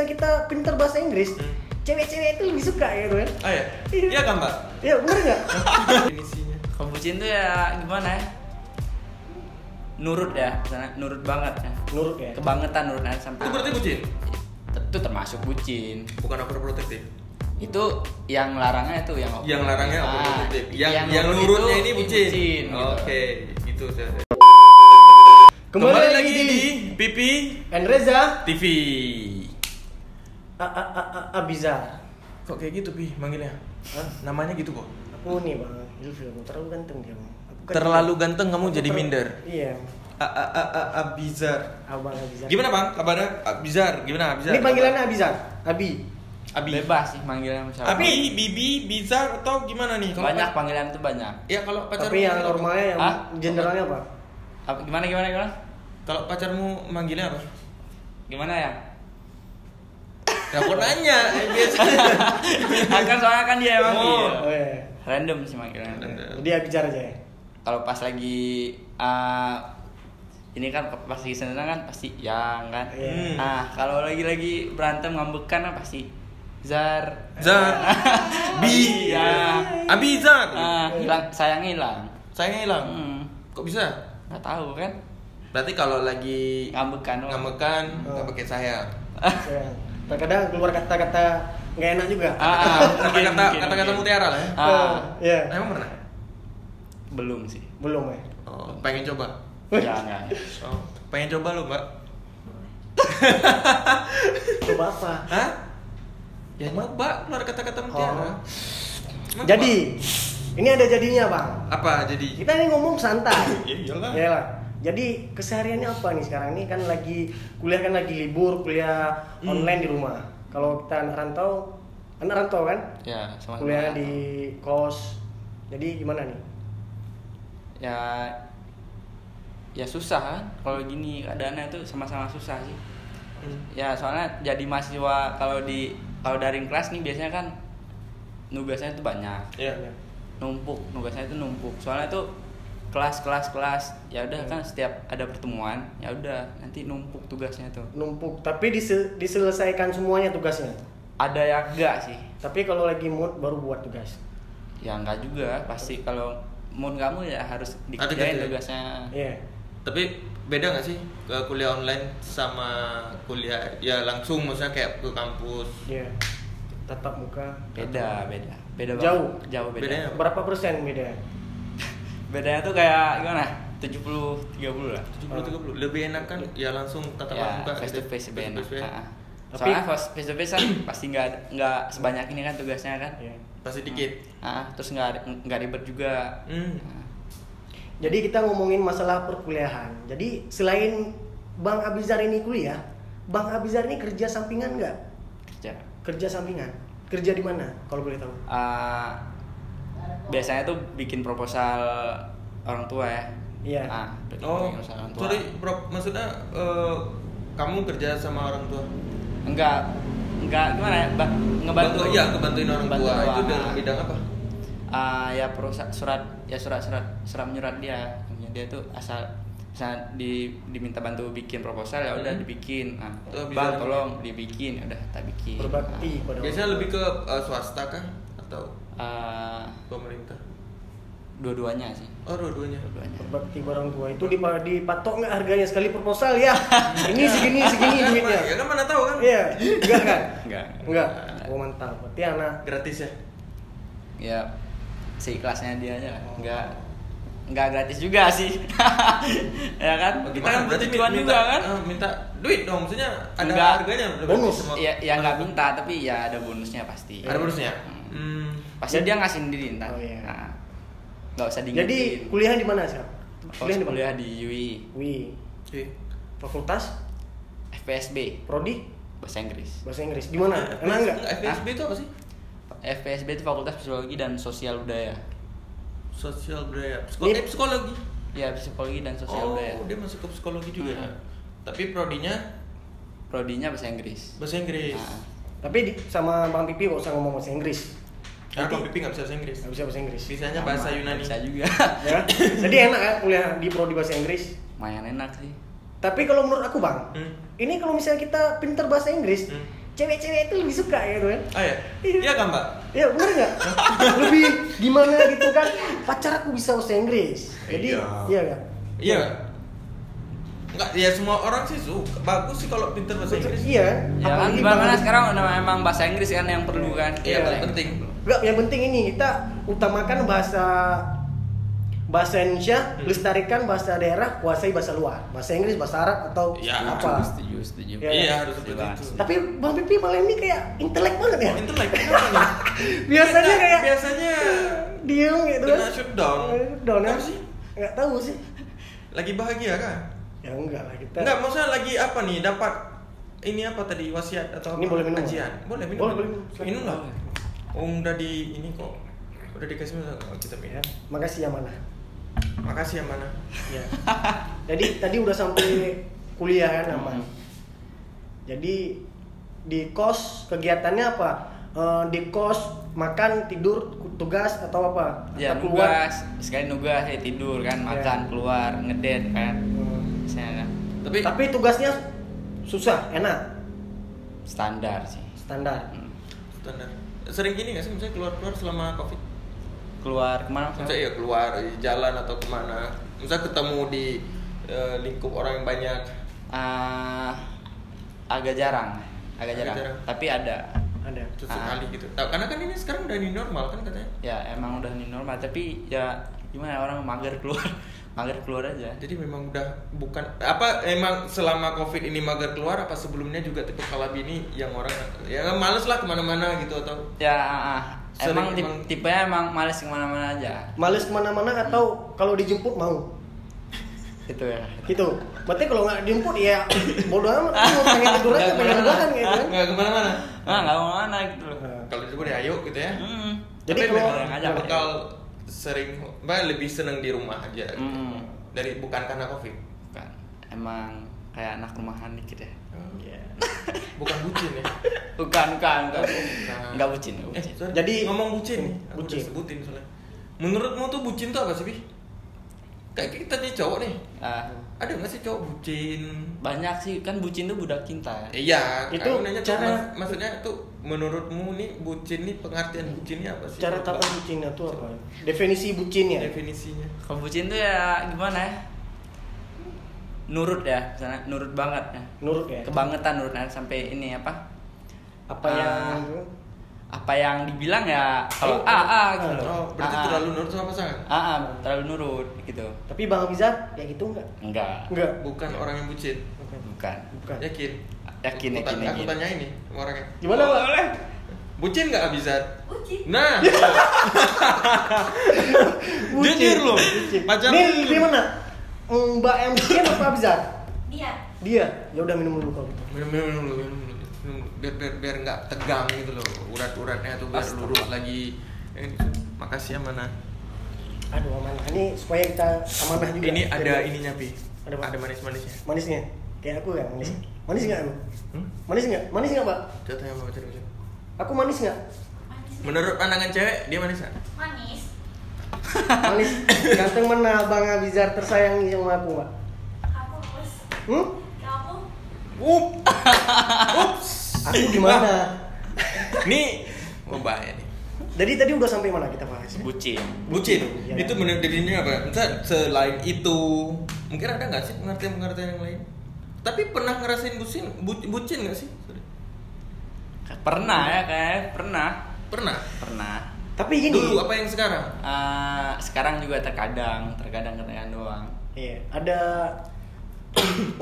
kita pintar bahasa Inggris, cewek-cewek itu lebih suka gitu kan? Ah ya? Iya kan Mbak? Iya bener nggak? Definisinya. Kalau bucin tuh ya gimana ya? Nurut ya, misalnya nurut banget ya. Nurut ya. Kebangetan nurutnya sampai. Itu berarti bucin? Itu termasuk bucin. Bukan overprotective. Itu yang larangnya itu yang Yang larangnya overprotective. Yang nurut nurutnya itu ini bucin. gitu. Oke, gitu saya. Kembali lagi di Pipi and Reza TV. Abizar. Kok kayak gitu Pi manggilnya? Hah? Namanya gitu kok. Aku nih bang, Ilfil, terlalu ganteng dia bang. Aku kan Terlalu ganteng kamu jadi minder. Iya, Abizar. abang Abizar. Gimana Bang? Kabarnya Abizar? Gimana Abizar? Ini panggilannya Abizar, Abi. Abi. Bebas sih manggilnya siapa. Abi, Bibi, Bizar atau gimana nih? Kalau Banyak panggilan itu banyak. Ya kalau pacarmu. Tapi yang normalnya yang Hah? generalnya apa? Apa gimana? Kalau pacarmu manggilnya apa? Gimana ya? Gak mau nanya. Kan soalnya kan dia emang Oh. Oh iya. random sih manggilnya. Jadi Abizar aja ya. Kalau pas lagi ini kan pas lagi seneng kan pasti yang kan. Iya. Nah kalau lagi berantem ngambekan kan pasti Zar. Zar. Bi. Ya. Abizar. Hilang sayang hilang. Sayangnya hilang. Kok bisa? Nggak tahu kan? Berarti kalau lagi Ngambekan. ngamekan nggak pakai sayang. Sayang. Terkadang keluar kata-kata nggak enak juga. Kata-kata mutiara lah ya. Iya. Emang pernah? Belum sih. Belum ya. Oh, pengen coba. Jangan. Oh, pengen coba lo Mbak. Coba apa? Hah? Ya Mbak keluar kata-kata mutiara. Oh. Emang Jadi, ini ada jadinya bang. apa jadi? Kita ini ngomong santai. Ya iyalah. Ya lah. Jadi kesehariannya apa nih sekarang ini kan lagi kuliah kan lagi libur, kuliah online di rumah. Kalau kita anak rantau kan, Ya sama. kuliah di kos. Jadi gimana nih? Ya susah kan kalau gini keadaannya itu sama-sama susah sih. Ya soalnya jadi mahasiswa kalau daring kelas nih biasanya kan nugasnya itu banyak. Iya. Nugasnya itu numpuk. Soalnya tuh kelas ya udah kan setiap ada pertemuan ya udah nanti numpuk tugasnya tuh. Numpuk, tapi diselesaikan semuanya tugasnya. Ada yang enggak sih. Tapi kalau lagi mood baru buat tugas. Ya enggak juga, pasti kalau mood kamu ya harus dikerjain gitu ya? tugasnya. Iya. Tapi beda nggak sih ke kuliah online sama kuliah ya langsung maksudnya kayak ke kampus? Iya. Tatap muka. Beda banget. Jauh beda. Bedanya apa? Berapa persen beda? Bedanya tuh kayak gimana? 70-30 lah. 70-30 lebih enak kan ya langsung tatap Ya, muka face to gitu. face lebih enak. Tapi- Soalnya face to face kan pasti nggak sebanyak ini kan tugasnya kan. Iya. Pasti dikit. Terus nggak ribet juga. Nah, Jadi kita ngomongin masalah perkuliahan. Jadi selain Bang Abizar ini kuliah, Bang Abizar ini kerja sampingan nggak? kerja. Kerja sampingan. Kerja di mana? Kalau boleh tahu. Biasanya tuh bikin proposal orang tua ya. Iya. Bikin Oh, proposal orang tua. sorry bro, maksudnya kamu kerja sama orang tua? Enggak gimana ya? Ngebantu. Iya, ngebantuin orang Ngebantu tua. doang. Itu dalam bidang apa? Ya surat menyurat dia. Dia tuh asal diminta bantu bikin proposal ya udah dibikin. Tuh, bisa Bang dibikin. tolong dibikin, ya udah tak bikin. Berbakti pada Biasanya orang lebih ke swasta kah atau pemerintah? Dua-duanya sih. Oh, dua-duanya. tua. Berbakti pada orang tua itu dipatok nggak harganya sekali proposal ya? Ini segini duitnya. Ya kan mana tahu kan? Iya, enggak kan? Enggak. Oh mantap. Berarti anak Gratis ya? Ya seikhlasnya dia aja lah. Enggak gratis juga sih. Ya kan? Kita kan butuh cuan juga kan? Minta duit dong, maksudnya ada Enggak. harganya. Bonus. Ya enggak minta tapi ya ada bonusnya pasti. Ada bonusnya? Pasti dia ngasih sendiri ntar. Oh, iya. Nggak usah diingetin. Jadi kuliah di mana sekarang? Kuliah di UI Wih. Iya. Fakultas FPSB prodi bahasa Inggris. bahasa Inggris. Di mana? Enak enggak? FPSB itu apa sih? FPSB itu Fakultas Psikologi dan Sosial Budaya. Sosial budaya. Ini- Psikologi. Ya, psikologi dan sosial budaya. Dia masuk ke psikologi juga. Tapi prodinya Prodinya bahasa Inggris. bahasa Inggris. Tapi sama Bang Pipi nggak usah ngomong bahasa Inggris. Karena Bang Pipi nggak bisa bahasa Inggris. Nggak bisa bahasa Inggris. Bisanya Sama, bahasa Yunani. Bisa juga. Ya. Jadi enak ya kuliah di prodi bahasa Inggris. Lumayan enak sih. Tapi kalau menurut aku Bang, Hmm. ini kalau misalnya kita pintar bahasa Inggris, cewek-cewek itu lebih suka gitu kan. Ah ya? Iya kan Mbak? Ya bener nggak? Lebih gimana gitu kan? Pacar aku bisa bahasa Inggris, jadi iya kan? Iya. Enggak, ya semua orang sih suka. Bagus sih kalau pintar bahasa Inggris. Iya. Ya kan gimana sekarang udah emang bahasa Inggris kan yang perlu kan. Iya, penting. Enggak, yang penting ini kita utamakan bahasa Indonesia, lestarikan bahasa daerah, kuasai bahasa luar, bahasa Inggris, bahasa Arab atau Ya, apa. Setuju. Ya. Iya, harus seperti itu. Tapi Bang Pipi malah ini kayak intelek banget ya. Intelek kenapa nih? Biasanya kayak biasanya diem gitu kan. kena shutdown. Down ya? Apa sih? Enggak tahu sih. Lagi bahagia kan? Ya enggak lah kita. Enggak, maksudnya lagi apa nih? Dapat ini apa tadi wasiat atau Ini apa? boleh minum, Kajian. Boleh minum. Boleh minum. Minum lah. Oh, udah di ini kok. Udah dikasih minum kita minum. Ya, makasih yang mana? Makasih yang mana? Ya. Jadi tadi udah sampai kuliah kan aman. Jadi di kos kegiatannya apa? Di kos makan, tidur, tugas atau apa? Ya Atau nugas, sekali nugas ya tidur kan, makan, Ya. keluar, ngedate kan. Hmm. Misalnya kan. Tapi tugasnya susah, enak, Standar sih. standar. Standar. Sering gini nggak sih misalnya keluar selama Covid? Keluar kemana? Misalnya ya keluar jalan atau kemana? Misalnya ketemu di lingkup orang yang banyak. Agak jarang. Agak jarang. Tapi ada. Ada. Sesekali gitu. Karena kan ini sekarang udah new normal kan katanya. Ya emang udah new normal, tapi ya gimana orang mager keluar. Mager keluar aja. Jadi memang udah bukan apa emang selama Covid ini mager keluar apa sebelumnya juga tipe kalabi ini yang orang ya males lah kemana-mana gitu atau Ya Sering emang tipenya emang males kemana-mana aja. Males kemana-mana atau kalau dijemput mau? Itu ya. Gitu. Berarti kalau nggak dijemput ya bodoh amat. Aku mau pengen tidur aja, pengen rebahan gitu kan. nggak kemana-mana. Nggak mau mana gitu loh. Kalau itu ya ayo gitu ya. Jadi Tapi kalau memang ngajak, bakal sering lebih seneng di rumah aja gitu. Dari bukan karena Covid. Bukan. Emang kayak anak rumahan dikit ya. Iya. Bukan bucin ya. Bukan. Enggak bucin. Sorry. Jadi- ngomong bucin nih, aku Bucin. udah sebutin soalnya. Menurutmu tuh bucin tuh apa sih, Bi? Kayak kita nih cowok nih. Ada nggak sih cowok bucin? Banyak sih kan bucin tuh budak cinta ya. Iya, Itu aku nanya tuh, cara- maksudnya tuh menurutmu nih bucin nih pengertian bucinnya apa sih? Cara Coba tata bucinnya tuh apa? Definisi bucinnya. definisinya. Kalau bucin tuh ya gimana ya? Nurut ya, misalnya nurut banget ya. Nurut ya. Kebangetan nurutnya sampai ini apa? Apa yang Apa yang dibilang ya kalau gitu loh. Oh, berarti terlalu nurut sama pasangan? Terlalu nurut gitu. Tapi Bang Abizar kayak gitu enggak? Enggak. Enggak. Bukan orang yang bucin. Bukan. Bukan. Yakin? Yakin. Aku tanya ini sama orangnya. Gimana, Pak? Bucin nggak Abizar? Bucin. Nah, jujur loh. Pacar Nih, di mana? Mbak yang bucin apa Abizar? Dia. Dia. Ya udah minum dulu kalau gitu. minum dulu. Biar nggak tegang gitu loh. Urat-uratnya tuh biar lurus lagi. Makasih ya mana. Aduh, amanah. Ini supaya kita amanah juga. Ini ada ininya Pi. Ada apa? Ada manis-manisnya. Manisnya. Kayak aku kan manis. Manis enggak aku? Manis enggak? Manis enggak, Pak? Jatuhnya mau baca. Aku manis enggak? Manis. Menurut pandangan cewek dia manis nggak? Manis. Manis. Ganteng mana Bang Abizar tersayangi sama aku, Pak? Kamu bos. Kamu. Ups. Aku gimana? Nih, bahaya nih. Jadi tadi udah sampai mana kita bahas? Bucin. Bucin. Iya. Itu menurut dirinya apa? Misal selain itu, mungkin ada nggak sih pengertian-pengertian yang lain? Tapi pernah ngerasain bucin nggak sih? Sorry. Pernah ya kayak pernah. Pernah. Tapi gini. Dulu apa yang sekarang? Sekarang juga terkadang doang. Iya, ada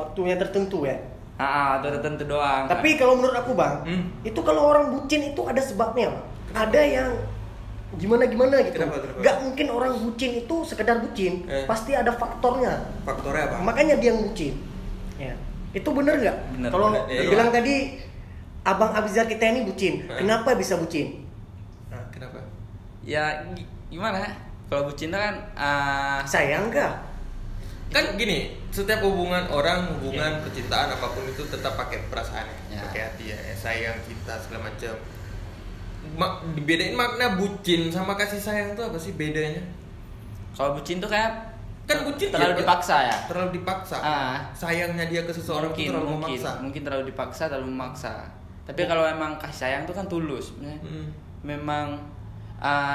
waktunya tertentu ya. Atau tertentu doang. Tapi kalau menurut aku Bang, itu kalau orang bucin itu ada sebabnya, Bang. Ada yang gimana gitu. Kenapa? Gak mungkin orang bucin itu sekedar bucin, pasti ada faktornya. Faktornya apa? Makanya dia yang bucin. Ya. Itu bener nggak? Bener, Kalau bener. Iya. bilang tadi Abang Abizar kita ini bucin, kenapa bisa bucin? Nah, kenapa? Ya gimana? Kalau bucin tuh kan Sayang kah? Kan gini, setiap hubungan percintaan apapun itu tetap pakai perasaan, Ya. pakai hati ya, sayang, cinta segala macam. Dibedain makna bucin sama kasih sayang tuh apa sih bedanya? kalau bucin tuh kayak Kan bucin terlalu ya, dipaksa ya. Terlalu dipaksa. Sayangnya dia ke seseorang itu terlalu memaksa. Mungkin terlalu dipaksa, terlalu memaksa. Tapi kalau emang kasih sayang tuh kan tulus, memang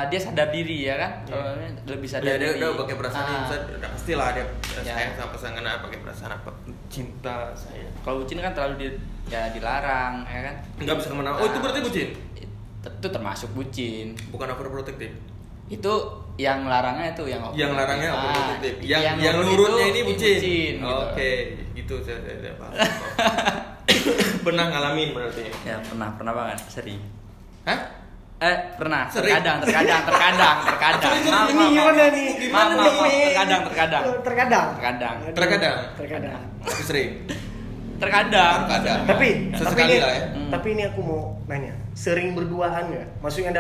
dia sadar diri ya kan, kalau lebih sadar dia diri. udah pakai perasaan ini, udah pastilah dia Ya. sayang sama pasangan, pakai perasaan apa, cinta sayang. Kalau bucin kan terlalu dilarang ya kan. Nggak bisa kemana. Oh itu berarti bucin? Itu termasuk bucin. Bukan overprotective. Itu yang larangnya itu Yang larangnya overprotective. Yang nurut nurutnya itu ini bucin. gitu. Oke, gitu saya paham. Pernah ngalamin berarti. Ya pernah banget, sering. Hah? Pernah. Sering? Terkadang. Maaf, Ini gimana nih? Maaf, nih? terkadang. Terkadang. Aku sering. Terkadang. Tapi Sesekali ini, lah ya. tapi ini aku mau nanya, sering berduaan nggak? Maksudnya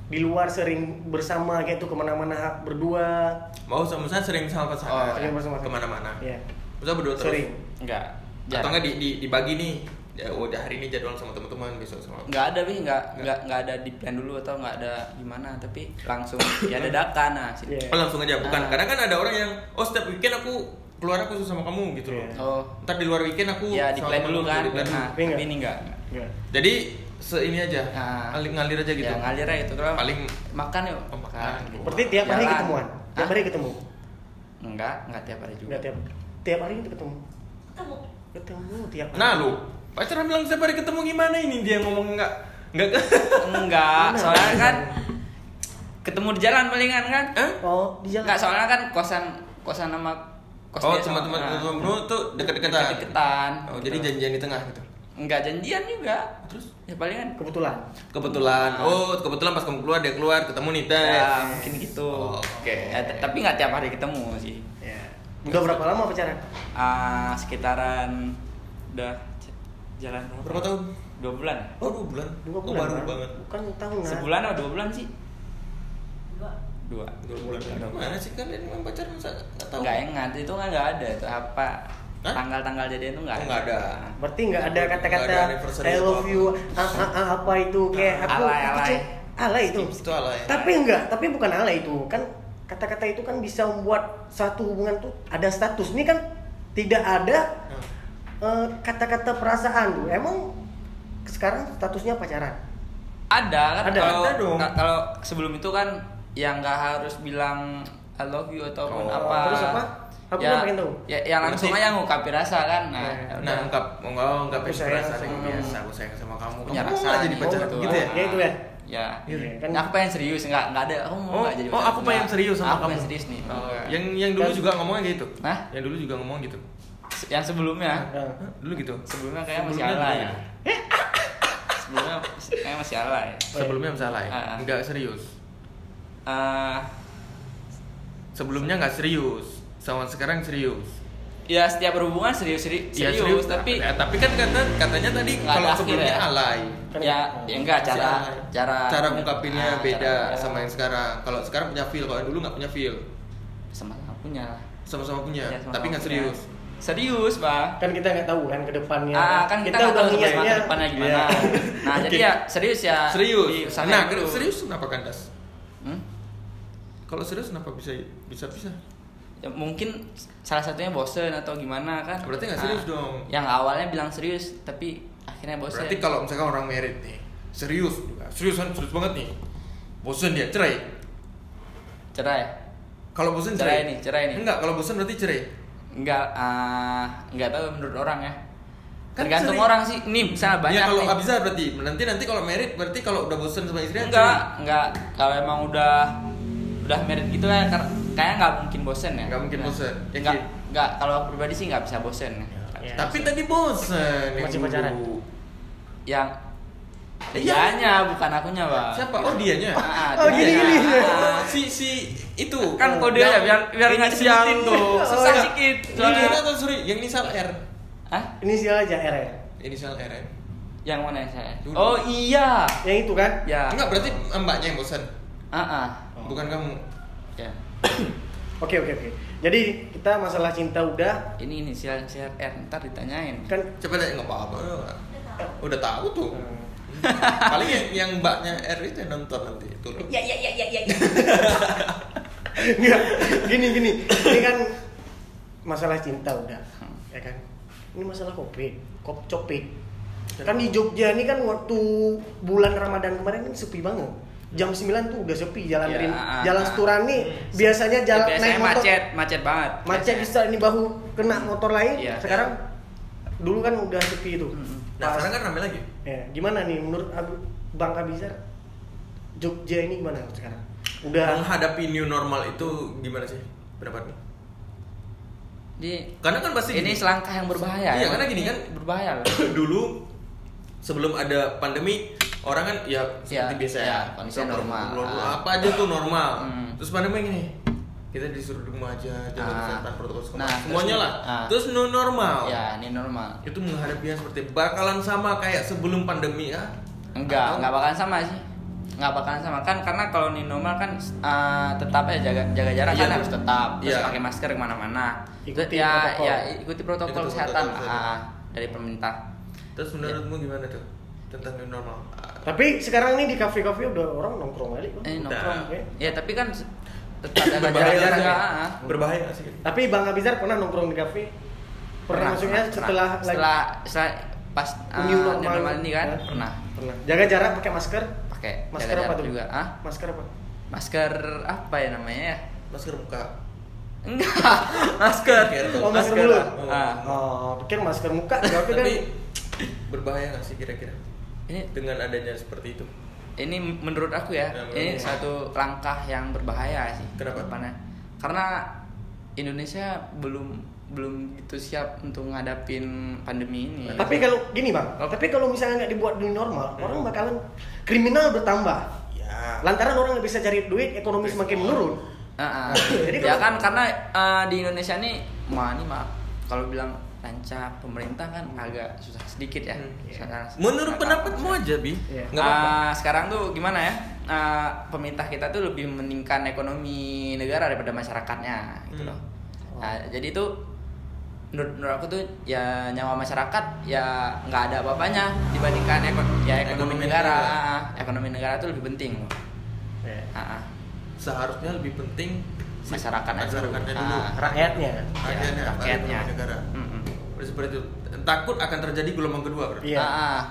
di luar sering bersama kayak tuh kemana-mana berdua? Mau sama saya sering sama pasangan. Sering bersama. Kemana-mana. Iya. Bisa berdua terus. Sering. Enggak. Atau enggak dibagi nih. Ya udah hari ini jadwal sama teman-teman, besok sama. Enggak ada enggak ada di plan dulu atau enggak ada gimana, tapi langsung ya dadakan nah. Iya. Oh, langsung aja. Bukan. Kadang kan ada orang yang setiap weekend aku keluar aku sama kamu gitu loh. Iya. Oh. Ntar di luar weekend aku Ya di sama plan kamu, dulu kan. di plan dulu. Nah, Tapi enggak. ini enggak. Iya. Jadi ini aja. Nah. Ngalir aja gitu. Ya ngalir aja gitu. Kalau Paling makan yuk. Oh, makan. Gitu. Berarti tiap hari Jalan. ketemuan? Tiap Hah? hari ketemu? Enggak tiap hari juga. Enggak tiap hari itu ketemu? Ketemu. Ketemu tiap hari. Nah lu, pacaran bilang setiap hari ketemu gimana ini dia ngomong enggak Enggak, Mana? soalnya kan ketemu di jalan palingan kan? Oh, di jalan. Enggak, soalnya kan kosan sama kos Oh, dia sama- teman-teman lu tuh deket-deketan. Deket-deketan. Oh, jadi janjian di tengah gitu. Enggak janjian juga. Terus Ya palingan Kebetulan. kebetulan pas kamu keluar dia keluar ketemu nih teh. ya mungkin gitu. Oke. Ya, tapi nggak tiap hari ketemu sih. Ya. Udah berapa lama pacaran? Sekitaran udah jalan Berapa tahun? 2 bulan. Oh, 2 bulan. 2 Oh, bulan. baru kan? banget. Bukan tahunan. Sebulan atau 2 bulan sih? 2. 2 bulan. Gimana sih kalian memang pacaran masa enggak tahu? Nggak ingat, itu kan nggak ada itu apa Hah? tanggal-tanggal jadian itu nggak Oh, nggak ada. Berarti nggak ada Nggak kata-kata ada anniversary I love atau you, apa itu kayak aku Alay. alay itu. Itu alay. Tapi bukan alay itu. Kan kata-kata itu kan bisa membuat satu hubungan tuh ada status. Ini kan tidak ada kata-kata perasaan tuh. Emang sekarang statusnya pacaran? Ada kan? Ada. Ada dong. Kalau sebelum itu kan yang nggak harus bilang I love you ataupun Oh, apa. terus apa? Aku ya, kan pengen tahu. Ya, yang langsung Berarti- aja ngungkapin rasa kan. Nah, Ya. udah. Nah, ungkap Aku sayang perasaan sama yang kamu. biasa, aku sayang sama kamu. Punya Kamu rasa nggak jadi nih, pacaran gitu. gitu ya? Ya itu ya. Ya. Iya, kan? Nah, aku pengen serius, nggak ada. Aku mau nggak jadi pacar. aku pengen serius sama Aku kamu. pengen serius nih. Oh, Enggak. yang dulu Kan- juga ngomongnya gitu. Hah? Yang dulu juga ngomong gitu. Yang sebelumnya, Nah, Hah? Dulu gitu. sebelumnya kayak masih Sebelumnya alay. dulu. Sebelumnya kayak masih alay. Sebelumnya salah ya? Ah. Enggak serius. Eh, Sebelumnya nggak serius, sama sekarang serius. ya setiap berhubungan serius, Iya, tapi tapi kan katanya tadi Nggak kalau ada sebelumnya akhir ya. alay. ya enggak Masih cara alay. Cara ungkapinnya Ah, beda cara- sama yang sekarang. Kalau sekarang punya feel, kalau yang dulu nggak punya feel. sama-sama punya lah. Sama-sama punya, Ya, sama-sama tapi nggak punya. serius. Serius, Bang. kan kita nggak tahu kan ke depannya. Kan kita nggak tahu ngeliatnya- ke depannya gimana. Iya. Nah, jadi ya serius ya. Serius. diusahain Nah, dulu. serius kenapa kandas? Hmm? Kalau serius kenapa bisa? Ya, mungkin salah satunya bosen atau gimana kan. Berarti nggak serius dong. Yang awalnya bilang serius tapi akhirnya bosen. Berarti kalau misalkan orang married nih, serius banget nih. Bosen dia, cerai. cerai. Kalau bosen Cerai cerai. nih. Enggak, kalau bosen berarti cerai. Enggak tahu menurut orang ya. Kan Tergantung sering. orang sih. Nih, misalnya banyak Ya kalau nih. nggak bisa berarti nanti kalau married berarti kalau udah bosen sama istrinya Enggak. Kalau emang udah married gitu ya, kayaknya nggak mungkin bosen ya. Nggak mungkin bosen. Enggak, Yakin? enggak. Kalau aku pribadi sih nggak bisa bosen ya. Ya. Tapi tadi bosen yang Masih dulu. pacaran? Yang Iya. dianya bukan akunya, Bang. Siapa? Oh dianya. Oh, gini. Si itu Kan kode ya biar nggak disebutin tuh. Susah iya. dikit. Ini Soalnya. atau sorry, yang inisial R. Hah? Inisial aja R ya. Inisial R. Yang mana ya saya? Dulu. Oh iya. Yang itu kan? Ya. Enggak, berarti mbaknya yang bosan, Oh. bukan kamu. Ya. Oke. Jadi kita masalah cinta udah Ini inisial R, ntar ditanyain. kan. Coba deh, nggak apa-apa. Udah tahu tuh. Hmm. Paling yang mbaknya R itu yang nonton nanti itu loh. Ya. Nggak, gini. Ini kan masalah cinta udah, ya kan? Ini masalah copik. Kan di Jogja ini kan waktu bulan Ramadan kemarin kan sepi banget. Jam 9 tuh udah sepi jalan jalan Seturan nih biasanya jalan naik motor macet banget. Macet bisa ini bahu kena motor lain. Sekarang dulu kan udah sepi itu. Nah, sekarang kan ramai lagi. Ya, gimana nih menurut Bang Abizar Jogja ini gimana sekarang? Udah menghadapi new normal itu gimana sih pendapatnya? Karena kan pasti ini gini, selangkah yang berbahaya. Iya, karena gini kan berbahaya loh. dulu sebelum ada pandemi orang kan ya seperti biasa ya, kondisi normal. Apa aja tuh normal. Terus pandemi gini, kita disuruh di rumah aja, jaga kesehatan, protokol kesehatan, semuanya lah. Terus new normal. Ya, ini normal. Itu menghadapinya seperti bakalan sama kayak sebelum pandemi ya? Enggak bakalan sama sih. Nggak bakalan sama kan, karena kalau new normal kan tetap ya jaga jarak kan harus tetap, terus pakai masker kemana-mana. Ikuti protokol kesehatan dari pemerintah. Terus menurutmu gimana tuh tentang new normal? Tapi sekarang nih di kafe-kafe udah orang nongkrong lagi. Nongkrong. Ya tapi kan tetap jaga berbahaya jarak. Berbahaya sih. Tapi Bang Abizar pernah nongkrong di kafe? Pernah maksudnya setelah pas new normal ini kan? Pernah. Jaga jarak, pakai masker. Masker apa tuh? Juga. Masker apa? Masker apa ya namanya ya? Masker muka. Enggak, masker. Masker mulut. Pikir masker muka. Tapi berbahaya nggak sih kira-kira? Ini dengan adanya seperti itu. Ini menurut aku ya, ini satu langkah yang berbahaya sih. Kenapa? Karena Indonesia belum gitu siap untuk ngadapin pandemi ini. Tapi kalau gini Bang, tapi kalau misalnya nggak dibuat new normal, orang bakalan kriminal bertambah. Ya. Lantaran orang nggak bisa cari duit, ekonomi semakin menurun. Jadi ya kan karena di Indonesia nih, kalau bilang rancang pemerintah kan agak susah sedikit ya. Menurut pendapatmu aja, Bi? Nggak apa-apa. Sekarang tuh gimana ya? Pemerintah kita tuh lebih mementingkan ekonomi negara daripada masyarakatnya, gitu loh. Jadi itu menurut aku tuh ya nyawa masyarakat ya nggak ada apa-apanya dibandingkan ekonomi negara. Ekonomi negara tuh lebih penting. Seharusnya lebih penting masyarakatnya dulu. Rakyatnya. Negara. Seperti itu. Takut akan terjadi gelombang kedua berarti. Iya.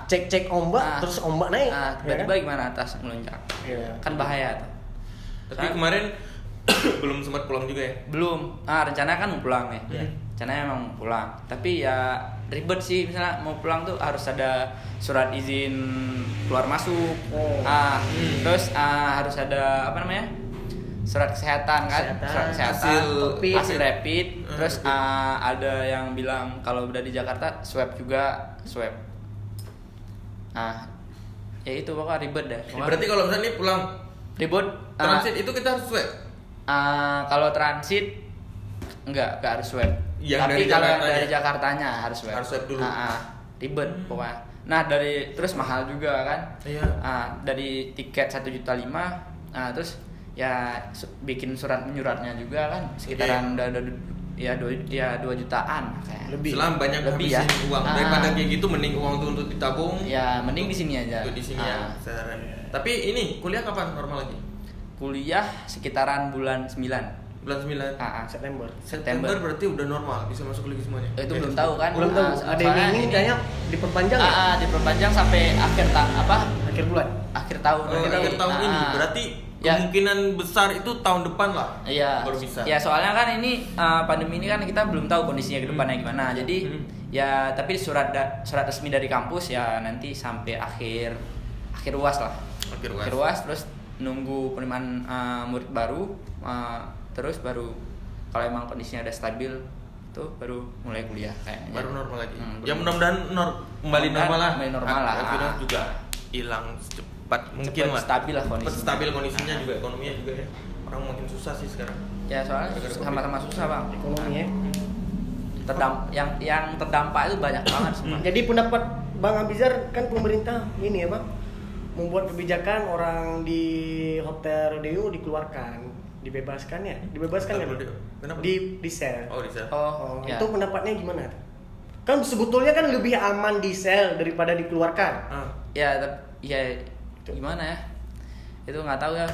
Cek ombak terus ombak naik. Tiba-tiba gimana atas melonjak. Kan bahaya tuh. Tapi kemarin belum sempat pulang juga ya? Belum. Rencananya kan mau pulang ya. Rencananya emang mau pulang. Tapi ya ribet sih, misalnya mau pulang tuh harus ada surat izin keluar masuk. Terus harus ada apa namanya? Surat kesehatan kan? Surat kesehatan, hasil rapid. Terus ada yang bilang kalau udah di Jakarta swab juga, swab. Ya itu pokoknya ribet dah. Berarti kalau misalnya nih pulang ribet transit itu kita harus swab? Kalau transit enggak harus swab. Tapi kalau dari Jakartanya harus swab. Harus swab dulu. Ribet pokoknya. Nah, dari terus mahal juga kan? Iya. Dari tiket 1,5 juta, terus ya bikin surat menyuratnya juga kan sekitaran udah 2 jutaan kayak. Lebih. Selam banyak lebih ya. Uang daripada kayak gitu, mending uang itu untuk ditabung. Ya, mending di sini aja. Di sini ya. Tapi ini kuliah kapan normal lagi? Kuliah sekitaran bulan 9. Bulan 9. September berarti udah normal, bisa masuk lagi semuanya. Itu belum tahu kan? Belum tahu. Ada yang ini kayaknya diperpanjang ya? Diperpanjang sampai akhir bulan. Akhir tahun. Akhir tahun ini. Berarti kemungkinan besar itu tahun depan lah. Iya. Baru bisa. Ya soalnya kan ini pandemi ini kan kita belum tahu kondisinya ke depannya gimana. Jadi ya tapi surat resmi dari kampus ya nanti sampai akhir UAS lah. Akhir UAS terus nunggu penerimaan murid baru, terus baru kalau emang kondisinya udah stabil tuh baru mulai kuliah kayaknya. Baru normal lagi. Ya mudah-mudahan kembali normal lah. Kembali normal lah. Virus juga hilang cepat mungkin lah. Stabil lah kondisinya. Stabil kondisinya juga, ekonominya juga ya. Orang makin susah sih sekarang. Ya soalnya sama-sama susah bang. Ekonominya. Yang terdampak itu banyak banget semua. Jadi pendapat Bang Abizar kan pemerintah ini ya bang, membuat kebijakan orang di hotel rodeo dikeluarkan, dibebaskan ya? Kenapa? Di sel. Oh, di sel. Ya. Itu pendapatnya gimana? Kan sebetulnya kan lebih aman di sel daripada dikeluarkan. Ya gimana ya? Itu nggak tahu ya.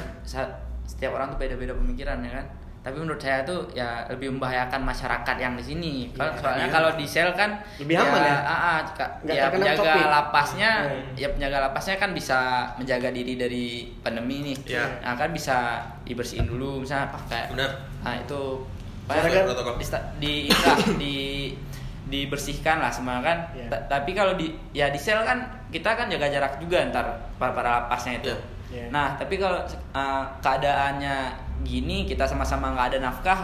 Setiap orang tuh beda-beda pemikiran ya kan. tapi menurut saya tuh ya lebih membahayakan masyarakat yang di sini. Iya, Soalnya iya. kalau di sel kan Lebih aman ya? Nggak ya terkena penjaga COVID. lapasnya, Hmm. ya penjaga lapasnya kan bisa menjaga diri dari pandemi nih. Iya. Nah kan bisa dibersihin dulu, misalnya pakai. Benar. Nah itu Sesuai protokol. dibersihkan lah semua kan. Iya. Tapi kalau di sel kan kita kan jaga jarak juga ntar para lapasnya itu. Iya. Iya. Nah tapi kalau keadaannya gini, kita sama-sama nggak ada nafkah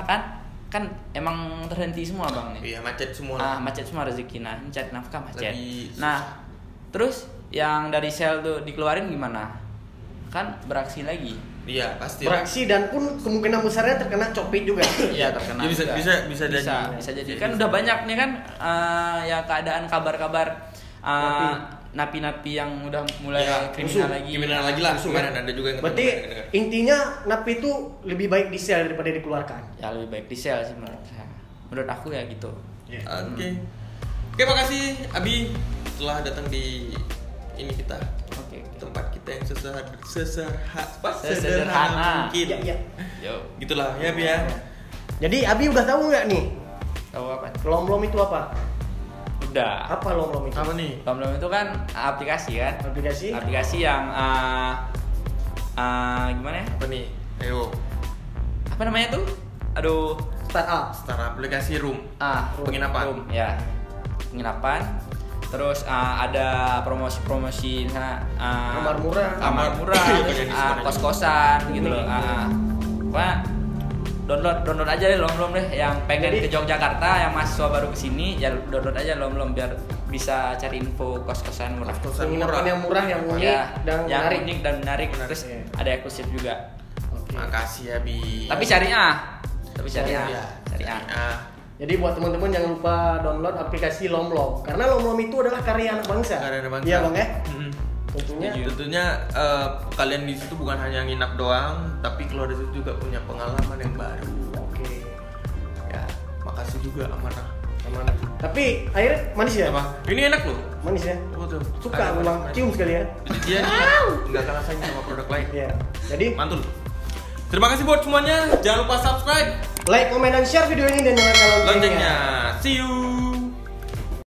kan emang terhenti semua bang nih. Iya, macet semua. Macet semua rezeki. Nah ini cari nafkah macet. Lebih susah. Nah terus yang dari sel tuh dikeluarin gimana? Kan beraksi lagi. Iya, pasti. Beraksi dan pun kemungkinan besarnya terkena copit juga. Iya terkena. Ya, bisa- juga. bisa jadi. Bisa jadi. Bisa. Kan udah banyak nih kan ya keadaan kabar-kabar napi-napi yang udah mulai Ya, kriminal rusuh. lagi. Kriminal lagi lah. Rusuh, Kemarin kan? ada juga yang Berarti ketemu. intinya napi itu lebih baik di sel daripada dikeluarkan. Ya lebih baik di sel sih menurut saya. Menurut aku ya gitu. Oke, makasih Abi telah datang di ini kita. Oke. Tempat kita yang sederhana Sesederhana. mungkin. Iya, iya. Yo. Gitulah ya, Abi ya. Jadi Abi udah tahu nggak nih Tahu apa? lom-lom itu apa? Udah. Apa lom-lom itu? Apa nih? Lom-lom itu kan aplikasi kan? Aplikasi? Aplikasi yang gimana ya? Apa nih? Ayo, Apa namanya tuh? Aduh. Startup. start aplikasi room. Penginapan. Room. Ya. Penginapan. Terus ada promosi misalnya Kamar murah. kamar murah, Iya, terus, banyak diskon. kos-kosan gitu loh. Pokoknya download aja deh lom-lom deh yang pengen Jadi- ke Yogyakarta, yang mahasiswa baru kesini ya download aja lom-lom biar bisa cari info kos-kosan murah. Kos-kosan Penginapan yang murah, yang unik Ya, dan yang menarik. unik dan menarik. Menarik. Terus Iya. ada eksklusif juga. Oke. Makasih Abi. Tapi syariah. Tapi syariah. Ya, Syariah. Jadi buat teman-teman jangan lupa download aplikasi Lomlom karena Lomlom itu adalah karya anak bangsa. Karya anak bangsa. Iya bang ya. Mm-mm. Tentunya. Tentunya kalian di situ bukan hanya nginap doang, tapi keluar dari situ juga punya pengalaman yang baru. Oke. Ya, makasih juga Amanah. Aman. Tapi air manis ya? Apa? Ini enak loh. Manis ya? Apa tuh? Suka Air aku bang. manis. Cium sekali ya. Jadi dia nggak kalah saing sama produk lain. Iya. Jadi Mantul. Terima kasih buat semuanya. Jangan lupa subscribe, like, komen dan share video ini dan nyalakan loncengnya. See you.